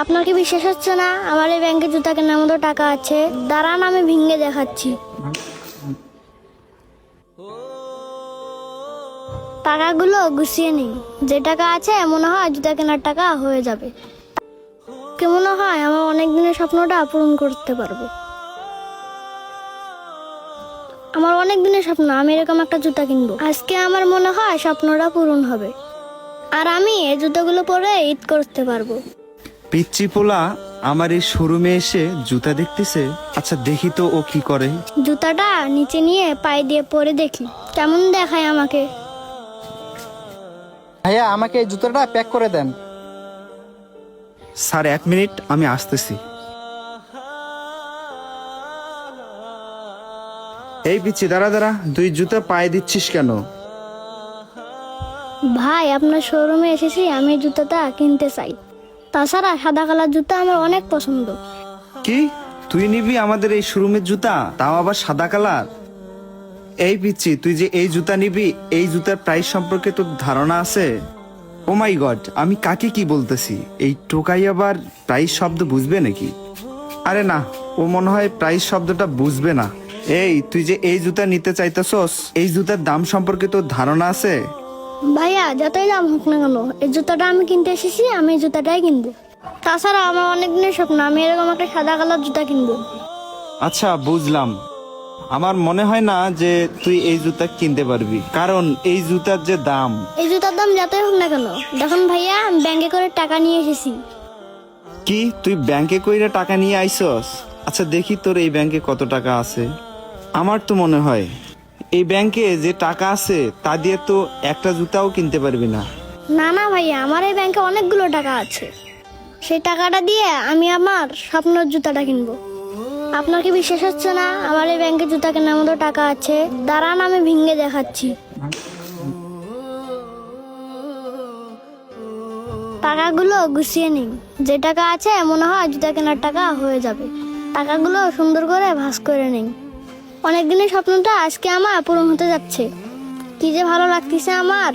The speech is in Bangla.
আপনার কি বিশ্বাস হচ্ছে না আমার এই ব্যাংকে জুতা কেনার মতো টাকা আছে? দাঁড়ান আমি ভেঙে দেখাচ্ছি। টাকাগুলো গুছিয়ে নিন। যে টাকা আছে মনে হয় জুতা কেনার টাকা হয়ে যাবে। কি মনে হয় আমার অনেক দিনের স্বপ্নটা পূরণ করতে পারবো। আমার অনেক দিনের স্বপ্ন আমি এরকম একটা জুতা কিনবো। আজকে আমার মনে হয় স্বপ্নটা পূরণ হবে, আর আমি এই জুতাগুলো পরে ঈদ করতে পারবো। পিচ্চি পোলা আমার এই শোরুমে এসে জুতা দেখতেছে। আচ্ছা দেখি তো ও কি করে। জুতাটা নিচে নিয়ে পায়ে দিয়ে পরে দেখি কেমন দেখায় আমাকে। ভাইয়া আমাকে এই জুতোটা প্যাক করে দেন। স্যার 1 মিনিট আমি আসতেছি। এই পিচ্চি দাঁড়া দাঁড়া, তুই জুতা পায়ে দিচ্ছিস কেন? ভাই আপনার শোরুমে এসেছি, আমি এই জুতাটা কিনতে চাই। তাছাড়া সাদা কালার জুতা আমার অনেক পছন্দ। কি তুই নিবি আমাদের এই শোরুমের জুতা, তাও আবার সাদা কালার? এই পিচ্চি তুই যে এই জুতা নিবি, এই জুতার প্রাইস সম্পর্কে তোর ধারণা আছে? ও মাই গড, আমি কাকে কি বলতেছি? এই টোকাই আবার প্রাইস শব্দ বুঝবে নাকি? আরে না, ও মনে হয় প্রাইস শব্দটা বুঝবে না। এই তুই যে এই জুতা নিতে চাইতেছস, এই জুতার দাম সম্পর্কে তোর ধারণা আছে? ভাইয়া যতই দাম হোক না কেন, এই জুতাটা আমি কিনতে এসেছি, আমি এই জুতাটাই কিনবো। তাছাড়া আমার অনেক দিনের স্বপ্ন আমি এরকম একটা সাদা কালার জুতা কিনবো। আচ্ছা বুঝলাম। আমার মনে হয় না যে তুই এই জুতা কিনতে পারবি, কারণ এই জুতার যে দাম। এই জুতার দাম যতই হোক না কেন, দেখুন ভাইয়া আমি ব্যাংকে করে টাকা নিয়ে এসেছি। কি তুই ব্যাংকে কইরা টাকা নিয়ে আইছস? আচ্ছা দেখি তোর এই ব্যাংকে কত টাকা আছে। আমার তো মনে হয় এই ব্যাংকে যে টাকা আছে তা দিয়ে তো একটা জুতাও কিনতে পারবি না। না না ভাইয়া, আমার এই ব্যাংকে অনেকগুলো টাকা আছে। সেই টাকাটা দিয়ে আমি আমার স্বপ্নের জুতাটা কিনবো। আপনার কি বিশ্বাস হচ্ছে না আমার এই ব্যাংকে জুতা কেনার মতো টাকা আছে? দাঁড়ান আমি ভেঙে দেখাচ্ছি। টাকাগুলো গুছিয়ে নিন। যে টাকা আছে মনে হয় জুতা কেনার টাকা হয়ে যাবে। টাকাগুলো সুন্দর করে ভাঁজ করে নিন। অনেক দিনের স্বপ্নটা আজকে আমার পূরণ হতে যাচ্ছে। কি যে ভালো লাগতেছে আমার।